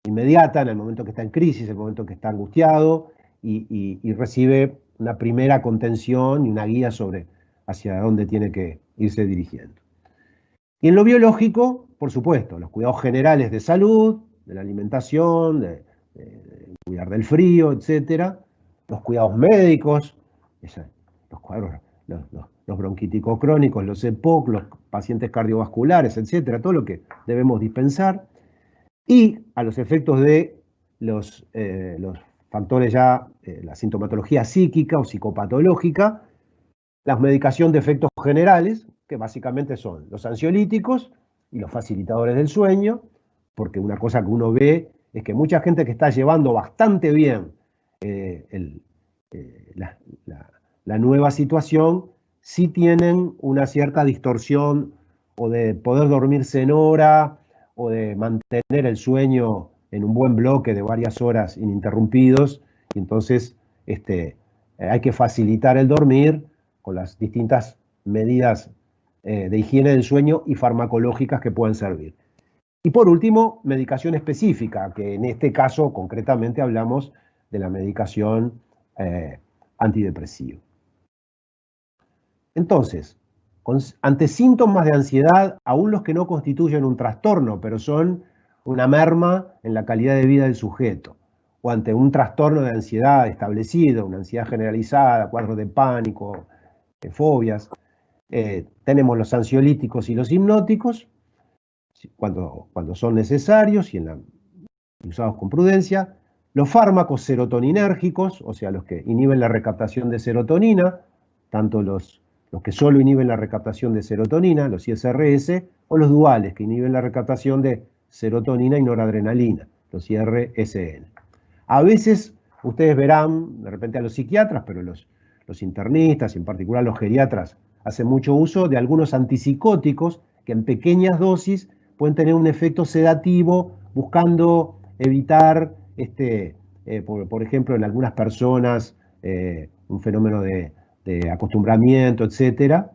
inmediata en el momento que está en crisis, en el momento que está angustiado, y recibe una primera contención y una guía sobre hacia dónde tiene que irse dirigiendo. Y en lo biológico, por supuesto, los cuidados generales de salud, de la alimentación, de cuidar del frío, etcétera, los cuidados médicos, los cuadros, los bronquíticos crónicos, los EPOC, los pacientes cardiovasculares, etcétera, todo lo que debemos dispensar. Y a los efectos de los factores ya, la sintomatología psíquica o psicopatológica, la medicación de efectos generales, que básicamente son los ansiolíticos y los facilitadores del sueño, porque una cosa que uno ve es que mucha gente que está llevando bastante bien la nueva situación, sí tienen una cierta distorsión o de poder dormirse en hora o de mantener el sueño en un buen bloque de varias horas ininterrumpidos, y entonces hay que facilitar el dormir con las distintas medidas de higiene del sueño y farmacológicas que pueden servir. Y por último, medicación específica, que en este caso concretamente hablamos de la medicación antidepresiva. Entonces, ante síntomas de ansiedad, aún los que no constituyen un trastorno, pero son una merma en la calidad de vida del sujeto, o ante un trastorno de ansiedad establecido, una ansiedad generalizada, cuadros de pánico, fobias, tenemos los ansiolíticos y los hipnóticos, cuando son necesarios y usados con prudencia, los fármacos serotoninérgicos, o sea, los que inhiben la recaptación de serotonina, tanto los que solo inhiben la recaptación de serotonina, los ISRS, o los duales, que inhiben la recaptación de serotonina y noradrenalina, los IRSN. A veces ustedes verán, de repente a los psiquiatras, pero los internistas, y en particular los geriatras, hacen mucho uso de algunos antipsicóticos que en pequeñas dosis pueden tener un efecto sedativo, buscando evitar, por ejemplo, en algunas personas, un fenómeno de acostumbramiento, etcétera,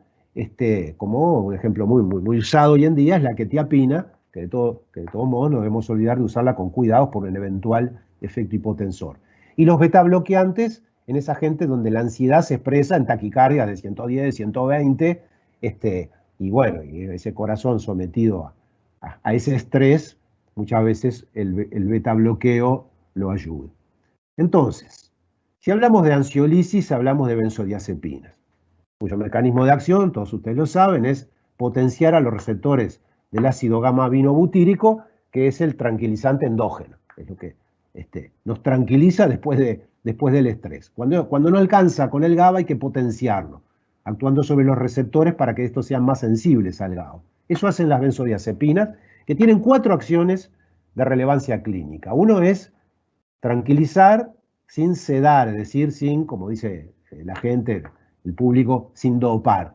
como un ejemplo muy usado hoy en día es la quetiapina, que de todos modos no debemos olvidar de usarla con cuidados por el eventual efecto hipotensor. Y los beta bloqueantes en esa gente donde la ansiedad se expresa en taquicardia de 110, 120, y bueno, y ese corazón sometido a ese estrés, muchas veces el beta bloqueo lo ayuda. Entonces, si hablamos de ansiolisis, hablamos de benzodiazepinas, cuyo mecanismo de acción, todos ustedes lo saben, es potenciar a los receptores del ácido gamma-aminobutírico, que es el tranquilizante endógeno. Es lo que nos tranquiliza después de después del estrés. Cuando no alcanza con el GABA hay que potenciarlo, actuando sobre los receptores para que estos sean más sensibles al GABA. Eso hacen las benzodiazepinas, que tienen 4 acciones de relevancia clínica. Uno es tranquilizar sin sedar, es decir, sin, como dice la gente, el público, sin dopar.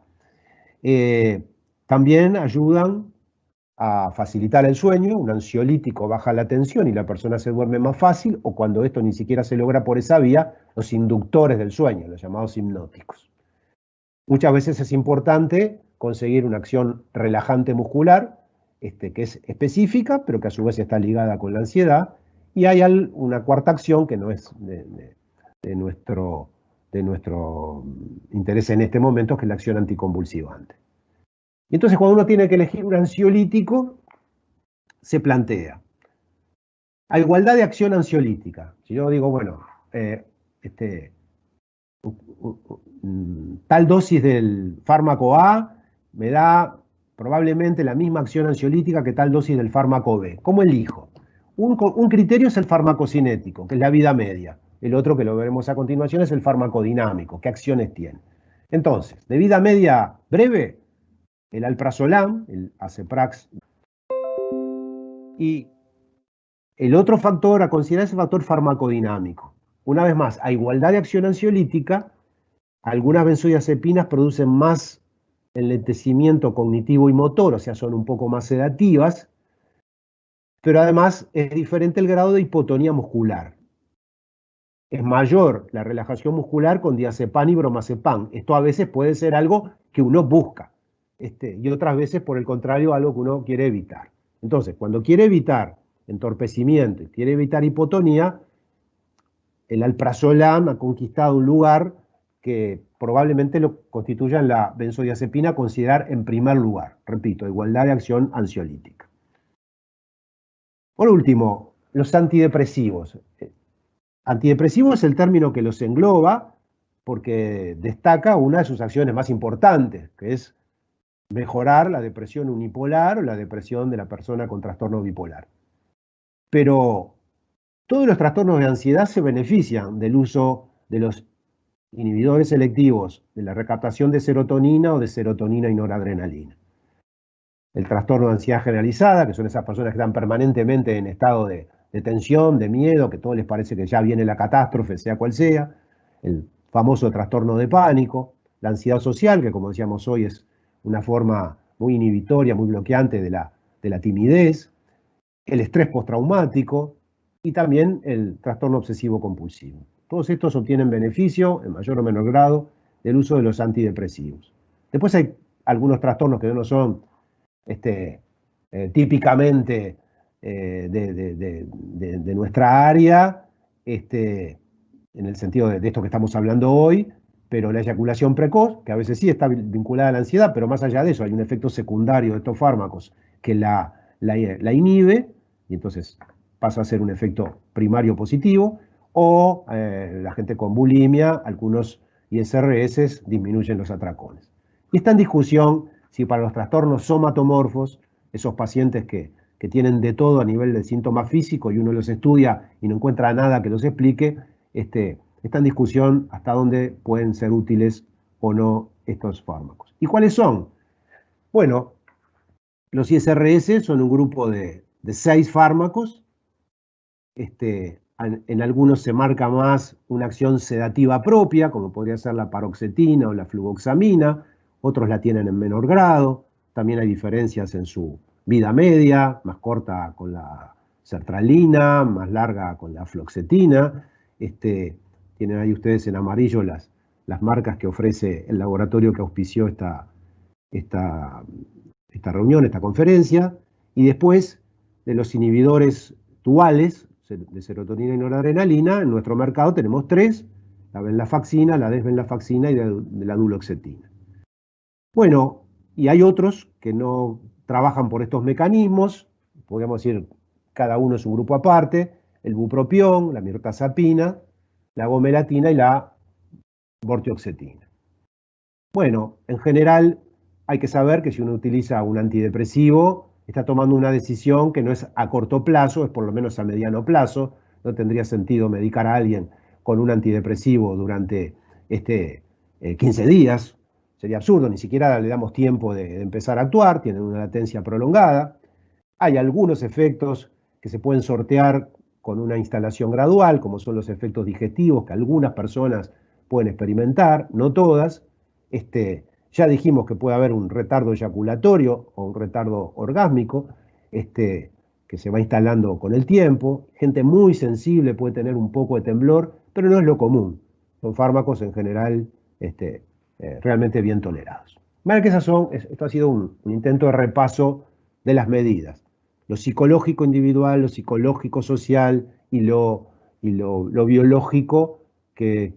También ayudan a facilitar el sueño, un ansiolítico baja la tensión y la persona se duerme más fácil, o cuando esto ni siquiera se logra por esa vía, los inductores del sueño, los llamados hipnóticos. Muchas veces es importante conseguir una acción relajante muscular, que es específica, pero que a su vez está ligada con la ansiedad, y hay una cuarta acción que no es de nuestro interés en este momento, que es la acción anticonvulsivante. Y entonces cuando uno tiene que elegir un ansiolítico, se plantea, a igualdad de acción ansiolítica, si yo digo, bueno, tal dosis del fármaco A me da probablemente la misma acción ansiolítica que tal dosis del fármaco B. ¿Cómo elijo? Un criterio es el farmacocinético, que es la vida media. El otro, que lo veremos a continuación, es el farmacodinámico, qué acciones tiene. Entonces, de vida media breve, el alprazolam, el Aceprax. Y el otro factor a considerar es el factor farmacodinámico. Una vez más, a igualdad de acción ansiolítica, algunas benzodiazepinas producen más enlentecimiento cognitivo y motor, o sea, son un poco más sedativas, pero además es diferente el grado de hipotonía muscular. Es mayor la relajación muscular con diazepam y bromazepam. Esto a veces puede ser algo que uno busca, y otras veces, por el contrario, algo que uno quiere evitar. Entonces, cuando quiere evitar entorpecimiento y quiere evitar hipotonía, el alprazolam ha conquistado un lugar que probablemente lo constituya en la benzodiazepina a considerar en primer lugar. Repito, igualdad de acción ansiolítica. Por último, los antidepresivos. Antidepresivo es el término que los engloba porque destaca una de sus acciones más importantes, que es mejorar la depresión unipolar o la depresión de la persona con trastorno bipolar. Pero todos los trastornos de ansiedad se benefician del uso de los inhibidores selectivos de la recaptación de serotonina o de serotonina y noradrenalina. El trastorno de ansiedad generalizada, que son esas personas que están permanentemente en estado de tensión, de miedo, que todo les parece que ya viene la catástrofe, sea cual sea. El famoso trastorno de pánico. La ansiedad social, que como decíamos hoy es una forma muy inhibitoria, muy bloqueante de la timidez. El estrés postraumático y también el trastorno obsesivo compulsivo. Todos estos obtienen beneficio, en mayor o menor grado, del uso de los antidepresivos. Después hay algunos trastornos que no son típicamente de nuestra área, en el sentido de esto que estamos hablando hoy, pero la eyaculación precoz, que a veces sí está vinculada a la ansiedad, pero más allá de eso hay un efecto secundario de estos fármacos que la inhibe, y entonces pasa a ser un efecto primario positivo, o la gente con bulimia, algunos ISRS disminuyen los atracones. Y está en discusión si para los trastornos somatomorfos, esos pacientes que tienen de todo a nivel del síntoma físico y uno los estudia y no encuentra nada que los explique, está en discusión hasta dónde pueden ser útiles o no estos fármacos. ¿Y cuáles son? Bueno, los ISRS son un grupo de 6 fármacos. En algunos se marca más una acción sedativa propia, como podría ser la paroxetina o la fluvoxamina, otros la tienen en menor grado, también hay diferencias en su vida media, más corta con la sertralina, más larga con la fluoxetina. Tienen ahí ustedes en amarillo las marcas que ofrece el laboratorio que auspició esta reunión, esta conferencia, y después de los inhibidores duales de serotonina y noradrenalina, en nuestro mercado tenemos 3, la venlafaxina, la desvenlafaxina y la duloxetina. Bueno, y hay otros que no trabajan por estos mecanismos, podríamos decir, cada uno es un grupo aparte, el bupropión, la mirtazapina, la gomelatina y la vortioxetina. Bueno, en general hay que saber que si uno utiliza un antidepresivo, está tomando una decisión que no es a corto plazo, es por lo menos a mediano plazo. No tendría sentido medicar a alguien con un antidepresivo durante 15 días. Sería absurdo, ni siquiera le damos tiempo de empezar a actuar, tienen una latencia prolongada. Hay algunos efectos que se pueden sortear con una instalación gradual, como son los efectos digestivos que algunas personas pueden experimentar, no todas. Ya dijimos que puede haber un retardo eyaculatorio o un retardo orgásmico, que se va instalando con el tiempo. Gente muy sensible puede tener un poco de temblor, pero no es lo común. Son fármacos en general realmente bien tolerados. Vale, que esto ha sido un intento de repaso de las medidas. Lo psicológico individual, lo psicológico social y lo biológico que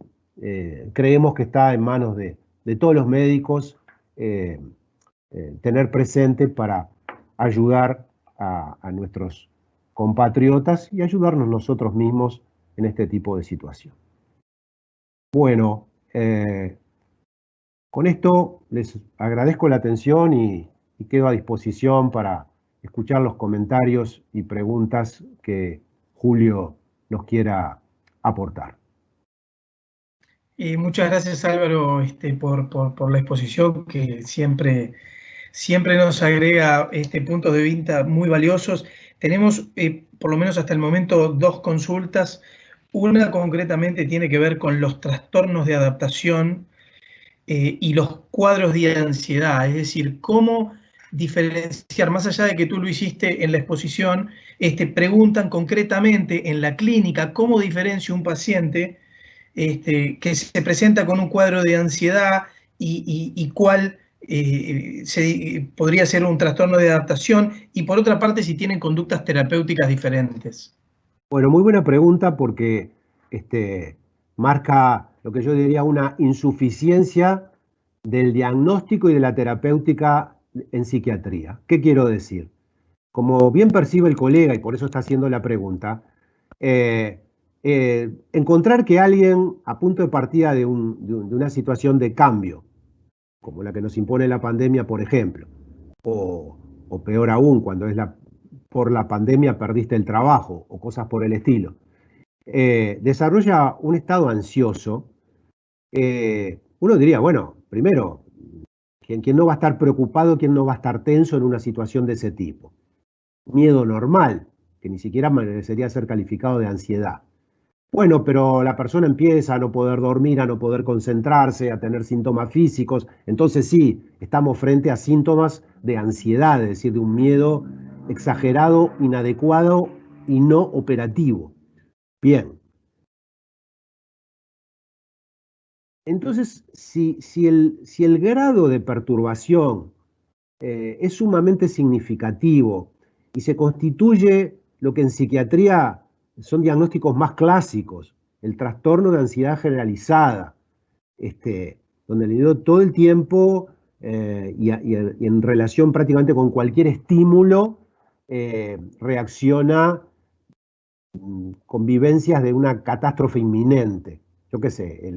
creemos que está en manos de todos los médicos tener presente para ayudar a nuestros compatriotas y ayudarnos nosotros mismos en este tipo de situación. Bueno, con esto les agradezco la atención y quedo a disposición para escuchar los comentarios y preguntas que Julio nos quiera aportar. Muchas gracias, Álvaro, por la exposición que siempre nos agrega puntos de vista muy valiosos. Tenemos, por lo menos hasta el momento, 2 consultas. Una concretamente tiene que ver con los trastornos de adaptación y los cuadros de ansiedad, es decir, cómo diferenciar, más allá de que tú lo hiciste en la exposición, preguntan concretamente en la clínica cómo diferencia un paciente que se presenta con un cuadro de ansiedad y cuál podría ser un trastorno de adaptación, y por otra parte si tienen conductas terapéuticas diferentes. Bueno, muy buena pregunta porque marca lo que yo diría una insuficiencia del diagnóstico y de la terapéutica en psiquiatría. ¿Qué quiero decir? Como bien percibe el colega, y por eso está haciendo la pregunta, encontrar que alguien a punto de partida de una situación de cambio, como la que nos impone la pandemia, por ejemplo, o peor aún, cuando por la pandemia perdiste el trabajo o cosas por el estilo, desarrolla un estado ansioso, uno diría, bueno, primero, ¿quién no va a estar preocupado, quién no va a estar tenso en una situación de ese tipo? Miedo normal, que ni siquiera merecería ser calificado de ansiedad. Bueno, pero la persona empieza a no poder dormir, a no poder concentrarse, a tener síntomas físicos. Entonces sí, estamos frente a síntomas de ansiedad, es decir, de un miedo exagerado, inadecuado y no operativo. Bien. Entonces, si el grado de perturbación es sumamente significativo y se constituye lo que en psiquiatría son diagnósticos más clásicos, el trastorno de ansiedad generalizada, donde el individuo todo el tiempo y en relación prácticamente con cualquier estímulo reacciona con vivencias de una catástrofe inminente. Yo qué sé,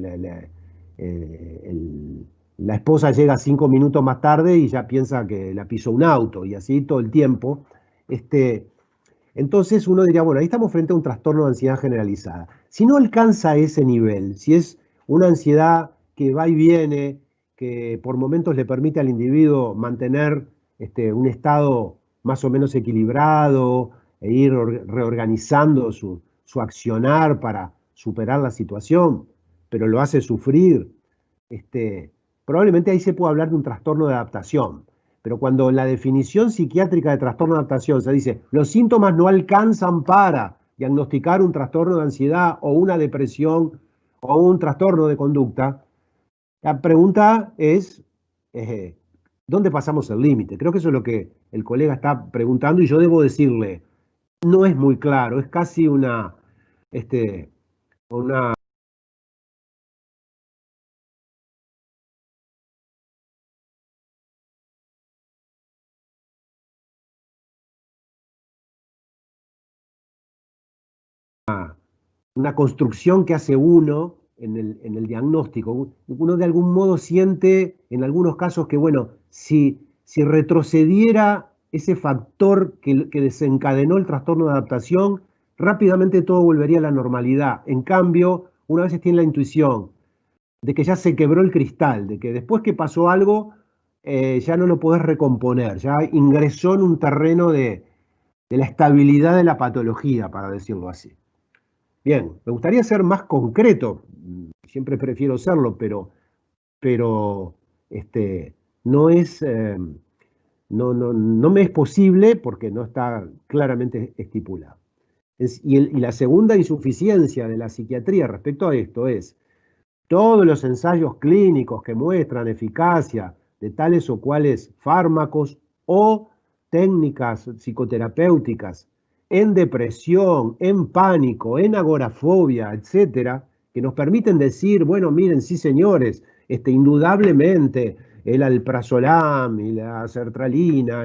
la esposa llega 5 minutos más tarde y ya piensa que la pisó un auto, y así todo el tiempo. Entonces uno diría, bueno, ahí estamos frente a un trastorno de ansiedad generalizada. Si no alcanza ese nivel, si es una ansiedad que va y viene, que por momentos le permite al individuo mantener un estado más o menos equilibrado e ir reorganizando su accionar para superar la situación, pero lo hace sufrir, probablemente ahí se puede hablar de un trastorno de adaptación. Pero cuando en la definición psiquiátrica de trastorno de adaptación se dice los síntomas no alcanzan para diagnosticar un trastorno de ansiedad o una depresión o un trastorno de conducta, la pregunta es, ¿dónde pasamos el límite? Creo que eso es lo que el colega está preguntando y yo debo decirle, no es muy claro, es casi una una construcción que hace uno en el diagnóstico. Uno de algún modo siente en algunos casos que, bueno, si retrocediera ese factor que desencadenó el trastorno de adaptación, rápidamente todo volvería a la normalidad. En cambio, uno a veces tiene la intuición de que ya se quebró el cristal, de que después que pasó algo, ya no lo podés recomponer, ya ingresó en un terreno de la estabilidad de la patología, para decirlo así. Bien, me gustaría ser más concreto, siempre prefiero serlo, pero no es, no me es posible porque no está claramente estipulado. Y la segunda insuficiencia de la psiquiatría respecto a esto es todos los ensayos clínicos que muestran eficacia de tales o cuales fármacos o técnicas psicoterapéuticas en depresión, en pánico, en agorafobia, etcétera, que nos permiten decir, bueno, miren, sí señores, indudablemente el alprazolam y la sertralina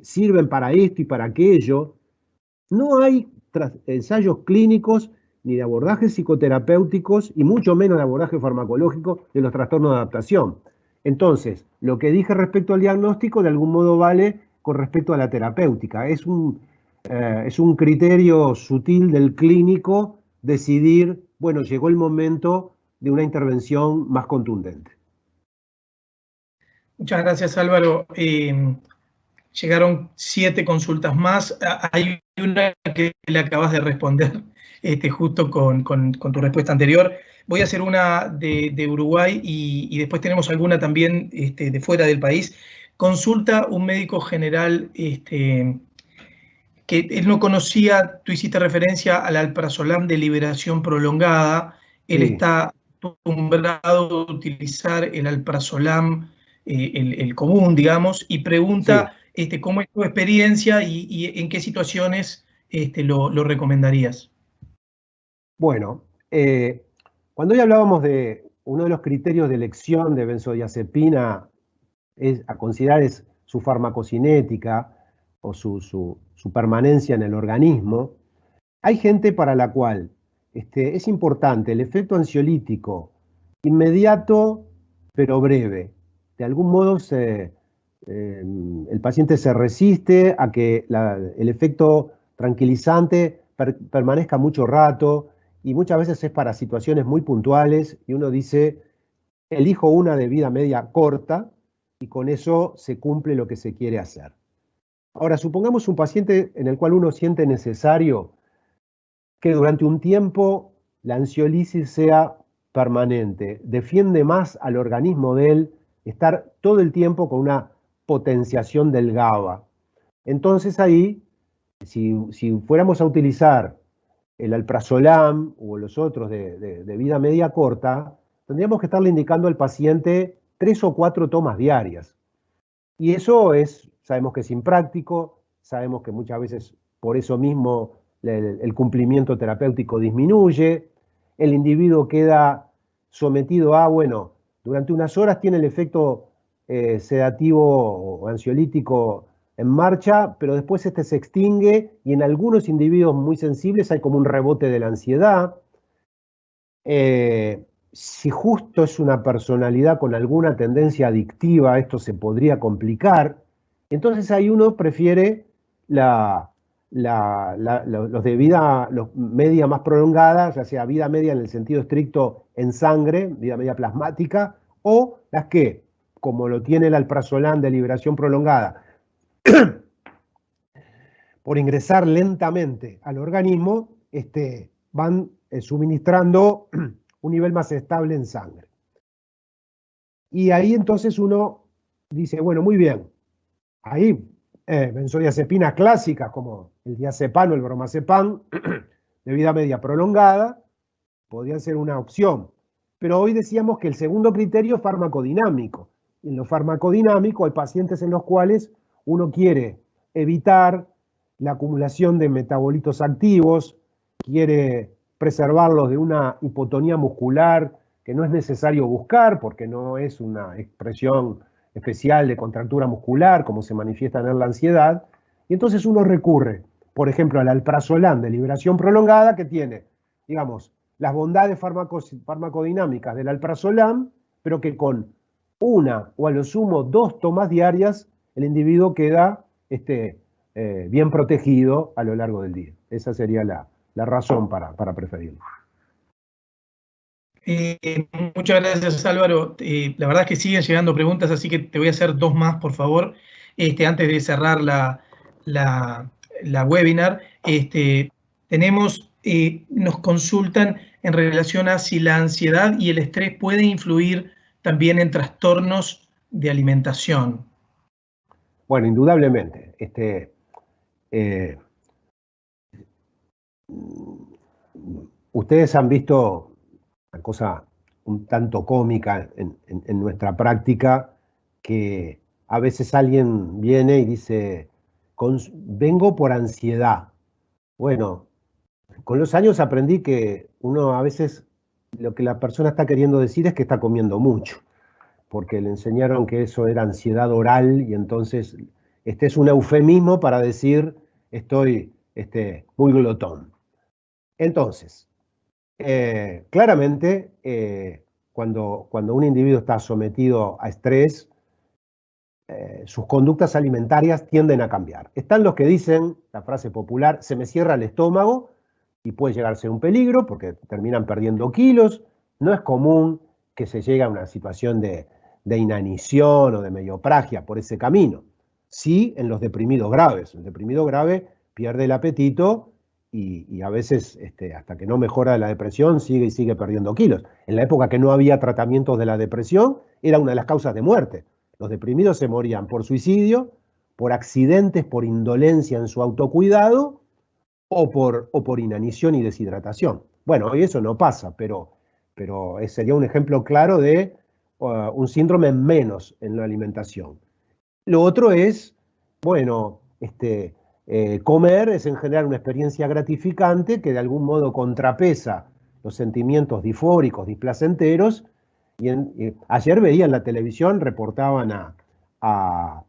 sirven para esto y para aquello. No hay ensayos clínicos ni de abordajes psicoterapéuticos y mucho menos de abordaje farmacológico de los trastornos de adaptación. Entonces, lo que dije respecto al diagnóstico de algún modo vale con respecto a la terapéutica. Es un criterio sutil del clínico decidir, bueno, llegó el momento de una intervención más contundente. Muchas gracias, Álvaro. Llegaron 7 consultas más. Hay una que le acabas de responder justo con tu respuesta anterior. Voy a hacer una de Uruguay y después tenemos alguna también de fuera del país. Consulta un médico general que él no conocía, tú hiciste referencia al alprazolam de liberación prolongada. Él está acostumbrado a utilizar el alprazolam, el común, digamos, y pregunta cómo es tu experiencia y en qué situaciones lo recomendarías. Bueno, cuando hoy hablábamos de uno de los criterios de elección de benzodiazepina a considerar es su farmacocinética o su permanencia en el organismo, hay gente para la cual es importante el efecto ansiolítico inmediato pero breve. De algún modo el paciente se resiste a que el efecto tranquilizante permanezca mucho rato y muchas veces es para situaciones muy puntuales y uno dice, elijo una de vida media corta y con eso se cumple lo que se quiere hacer. Ahora, supongamos un paciente en el cual uno siente necesario que durante un tiempo la ansiolisis sea permanente, defiende más al organismo de él estar todo el tiempo con una potenciación del GABA. Entonces ahí, si fuéramos a utilizar el alprazolam o los otros de vida media corta, tendríamos que estarle indicando al paciente 3 o 4 tomas diarias. Y eso sabemos que es impráctico, sabemos que muchas veces por eso mismo el cumplimiento terapéutico disminuye, el individuo queda sometido a, bueno, durante unas horas tiene el efecto sedativo o ansiolítico en marcha, pero después se extingue y en algunos individuos muy sensibles hay como un rebote de la ansiedad. Si justo es una personalidad con alguna tendencia adictiva, esto se podría complicar. Entonces ahí uno prefiere los de vida media más prolongada, ya sea vida media en el sentido estricto en sangre, vida media plasmática, o las que, como lo tiene el alprazolam de liberación prolongada, por ingresar lentamente al organismo, van suministrando un nivel más estable en sangre. Y ahí entonces uno dice, bueno, muy bien, ahí benzodiazepinas clásicas como el diazepam o el bromazepam de vida media prolongada podrían ser una opción. Pero hoy decíamos que el segundo criterio es farmacodinámico. En lo farmacodinámico hay pacientes en los cuales uno quiere evitar la acumulación de metabolitos activos, quiere preservarlos de una hipotonía muscular que no es necesario buscar porque no es una expresión especial de contractura muscular como se manifiesta en la ansiedad, y entonces uno recurre, por ejemplo, al alprazolam de liberación prolongada que tiene, digamos, las bondades farmacodinámicas del alprazolam, pero que con una o a lo sumo 2 tomas diarias el individuo queda bien protegido a lo largo del día. Esa sería la razón para preferirlo. Muchas gracias, Álvaro. La verdad es que siguen llegando preguntas, así que te voy a hacer dos más, por favor, antes de cerrar la webinar. Nos consultan en relación a si la ansiedad y el estrés pueden influir también en trastornos de alimentación. Bueno, indudablemente. Ustedes han visto una cosa un tanto cómica en nuestra práctica, que a veces alguien viene y dice, vengo por ansiedad. Bueno, con los años aprendí que uno a veces lo que la persona está queriendo decir es que está comiendo mucho, porque le enseñaron que eso era ansiedad oral y entonces este es un eufemismo para decir estoy muy glotón. Entonces, claramente, cuando un individuo está sometido a estrés, sus conductas alimentarias tienden a cambiar. Están los que dicen, la frase popular, se me cierra el estómago, y puede llegar a ser un peligro porque terminan perdiendo kilos. No es común que se llegue a una situación de inanición o de mediopragia por ese camino. Sí en los deprimidos graves. El deprimido grave pierde el apetito y a veces, hasta que no mejora la depresión, sigue y sigue perdiendo kilos. En la época que no había tratamientos de la depresión, era una de las causas de muerte. Los deprimidos se morían por suicidio, por accidentes, por indolencia en su autocuidado, o por inanición y deshidratación. Bueno, hoy eso no pasa, pero sería un ejemplo claro de un síndrome menos en la alimentación. Lo otro es, bueno, comer es en general una experiencia gratificante que de algún modo contrapesa los sentimientos disfóricos, displacenteros. Ayer veía en la televisión, reportaban a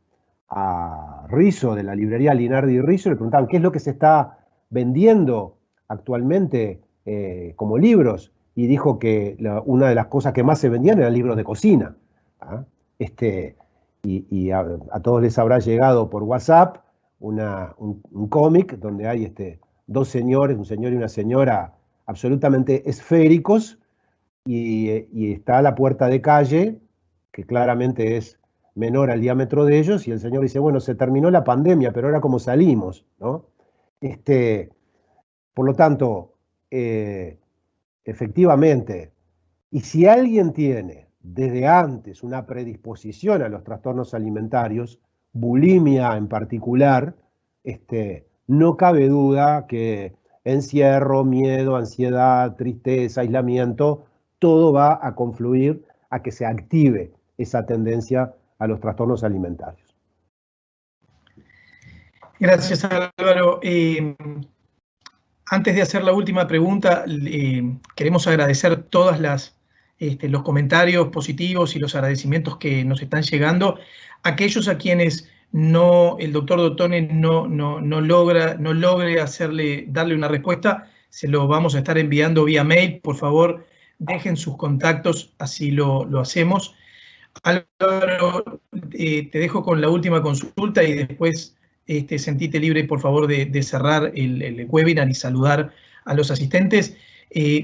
Rizzo, de la librería Linardi Rizzo, le preguntaban qué es lo que se está vendiendo actualmente como libros, y dijo que una de las cosas que más se vendían eran libros de cocina. ¿Ah? Y a todos les habrá llegado por WhatsApp un cómic donde hay dos señores, un señor y una señora absolutamente esféricos, y está la puerta de calle, que claramente es menor al diámetro de ellos, y el señor dice, bueno, se terminó la pandemia, pero ahora cómo salimos, ¿no? Por lo tanto, efectivamente, y si alguien tiene desde antes una predisposición a los trastornos alimentarios, bulimia en particular, no cabe duda que encierro, miedo, ansiedad, tristeza, aislamiento, todo va a confluir a que se active esa tendencia a los trastornos alimentarios. Gracias, Álvaro. Antes de hacer la última pregunta, queremos agradecer todos los comentarios positivos y los agradecimientos que nos están llegando. Aquellos a quienes el doctor Dottone no logre darle una respuesta, se lo vamos a estar enviando vía mail. Por favor, dejen sus contactos, así lo hacemos. Álvaro, te dejo con la última consulta y después sentite libre, por favor, de cerrar el webinar y saludar a los asistentes.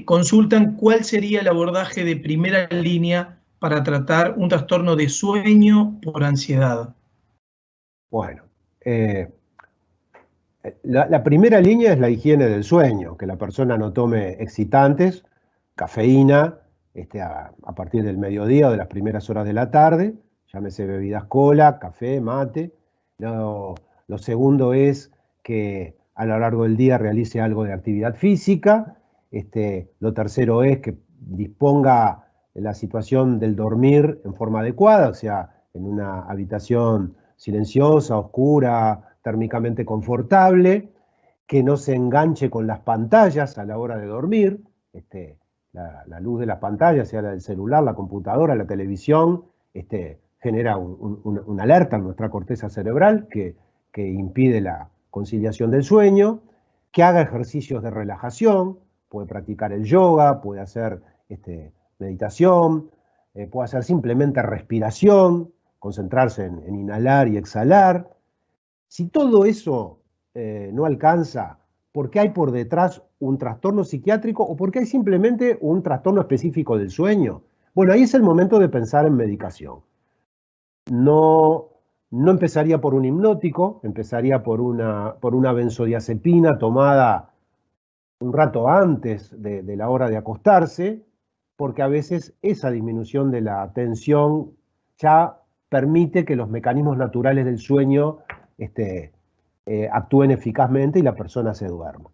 Consultan cuál sería el abordaje de primera línea para tratar un trastorno de sueño por ansiedad. Bueno, la primera línea es la higiene del sueño, que la persona no tome excitantes, cafeína, a partir del mediodía o de las primeras horas de la tarde, llámese bebidas cola, café, mate. Lo segundo es que a lo largo del día realice algo de actividad física. Lo tercero es que disponga la situación del dormir en forma adecuada, o sea, en una habitación silenciosa, oscura, térmicamente confortable, que no se enganche con las pantallas a la hora de dormir. La luz de las pantallas, sea la del celular, la computadora, la televisión, genera una alerta en nuestra corteza cerebral que impide la conciliación del sueño. Que haga ejercicios de relajación, puede practicar el yoga, puede hacer meditación, puede hacer simplemente respiración, concentrarse en inhalar y exhalar. Si todo eso no alcanza, porque hay por detrás un trastorno psiquiátrico o porque hay simplemente un trastorno específico del sueño. Bueno, ahí es el momento de pensar en medicación. No empezaría por un hipnótico, empezaría por una benzodiazepina tomada un rato antes de la hora de acostarse, porque a veces esa disminución de la tensión ya permite que los mecanismos naturales del sueño actúen eficazmente y la persona se duerma.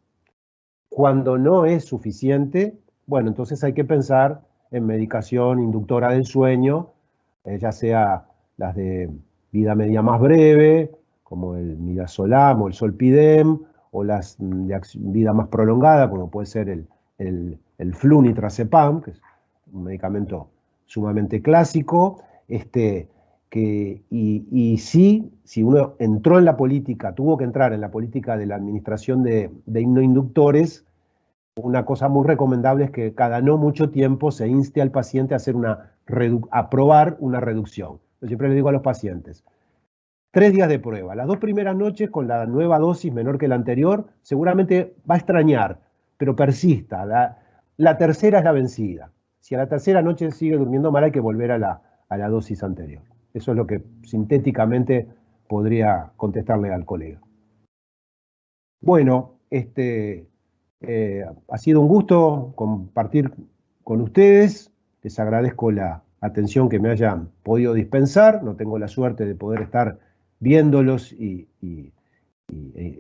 Cuando no es suficiente, bueno, entonces hay que pensar en medicación inductora del sueño, ya sea las de vida media más breve, como el midazolam o el solpidem, o las de vida más prolongada, como puede ser el flunitrazepam, que es un medicamento sumamente clásico, y sí, si uno entró en la política, tuvo que entrar en la política de la administración de hipnoinductores, una cosa muy recomendable es que cada no mucho tiempo se inste al paciente a hacer a probar una reducción. Yo siempre le digo a los pacientes, 3 días de prueba. Las 2 primeras noches con la nueva dosis menor que la anterior, seguramente va a extrañar, pero persista. La tercera es la vencida. Si a la tercera noche sigue durmiendo mal, hay que volver a la dosis anterior. Eso es lo que sintéticamente podría contestarle al colega. Bueno, ha sido un gusto compartir con ustedes. Les agradezco la atención que me hayan podido dispensar. No tengo la suerte de poder estar viéndolos y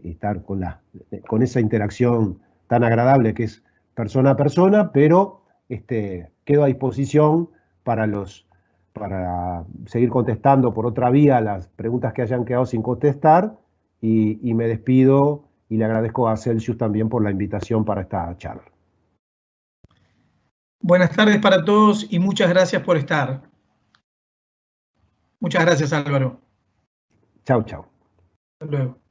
estar con esa interacción tan agradable que es persona a persona, pero quedo a disposición para seguir contestando por otra vía las preguntas que hayan quedado sin contestar y me despido y le agradezco a Celsius también por la invitación para esta charla. Buenas tardes para todos y muchas gracias por estar. Muchas gracias, Álvaro. Chau, chau. Hasta luego.